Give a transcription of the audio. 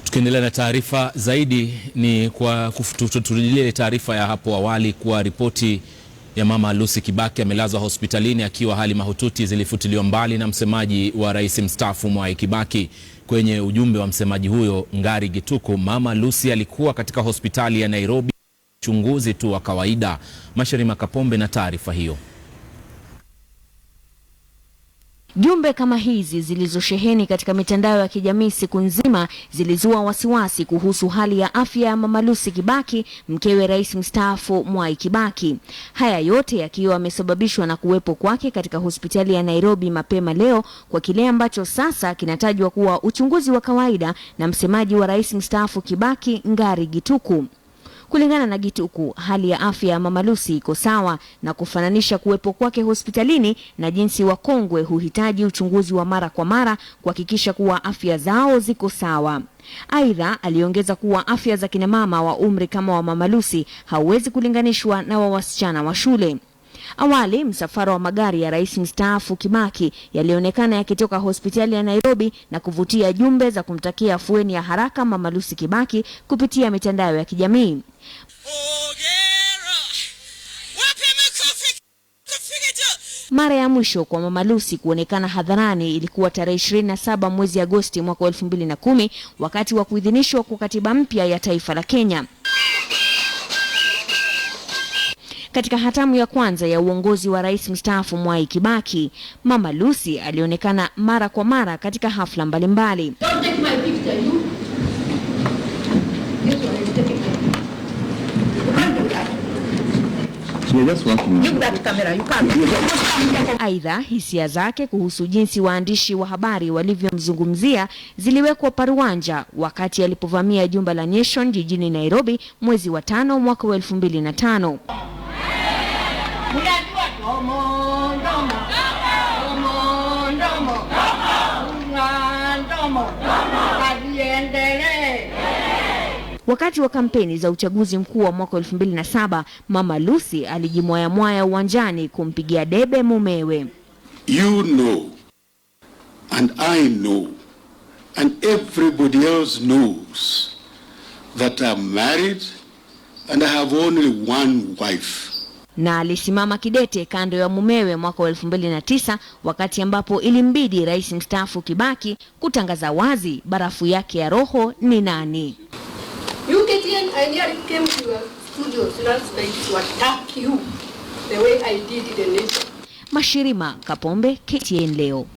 Tukiendelea na taarifa zaidi ni kwa kuturudilia taarifa ya hapo awali kuwa ripoti ya mama Lucy Kibaki amelazwa hospitalini akiwa hali mahututi zilifutiliwa mbali na msemaji wa rais mstaafu Mwai Kibaki. Kwenye ujumbe wa msemaji huyo Ngari Gituku, mama Lucy alikuwa katika hospitali ya Nairobi uchunguzi tu wa kawaida. Mashirima Kapombe na taarifa hiyo. Jumbe kama hizi zilizosheheni katika mitandao ya kijamii siku nzima zilizua wasiwasi kuhusu hali ya afya ya mama Lucy Kibaki, mkewe rais mstaafu Mwai Kibaki. Haya yote yakiwa yamesababishwa na kuwepo kwake katika hospitali ya Nairobi mapema leo kwa kile ambacho sasa kinatajwa kuwa uchunguzi wa kawaida na msemaji wa rais mstaafu Kibaki, Ngari Gituku. Kulingana na Gituku, hali ya afya ya mama Lucy iko sawa na kufananisha kuwepo kwake hospitalini na jinsi wakongwe huhitaji uchunguzi wa mara kwa mara kuhakikisha kuwa afya zao ziko sawa. Aidha, aliongeza kuwa afya za kina mama wa umri kama wa mama Lucy hauwezi kulinganishwa na wa wasichana wa shule. Awali, msafara wa magari ya rais mstaafu Kibaki yalionekana yakitoka hospitali ya Nairobi na kuvutia jumbe za kumtakia afueni ya haraka mama Lucy Kibaki kupitia mitandao ya kijamii. Mara ya mwisho kwa mama Lucy kuonekana hadharani ilikuwa tarehe 27 mwezi Agosti mwaka 2010 wakati wa kuidhinishwa kwa katiba mpya ya taifa la Kenya. Katika hatamu ya kwanza ya uongozi wa rais mstaafu Mwai Kibaki, mama Lucy alionekana mara kwa mara katika hafla mbalimbali. Aidha, hisia zake kuhusu jinsi waandishi wa habari walivyomzungumzia ziliwekwa paruanja wakati alipovamia jumba la Nation jijini Nairobi mwezi wa 5 mwaka 2005. Wakati wa kampeni za uchaguzi mkuu wa mwaka 2007, mama Lucy alijimwaya uwanjani kumpigia debe mumewe. You know, and I know, and everybody else knows that I'm married and I have only one wife. Na alisimama kidete kando ya mumewe mwaka 2009 wakati ambapo ilimbidi rais mstaafu Kibaki kutangaza wazi barafu yake ya roho ni nani. UKTN, I nearly came to your studios last night to attack you the way I did the nation. Mashirima Kapombe, KTN leo.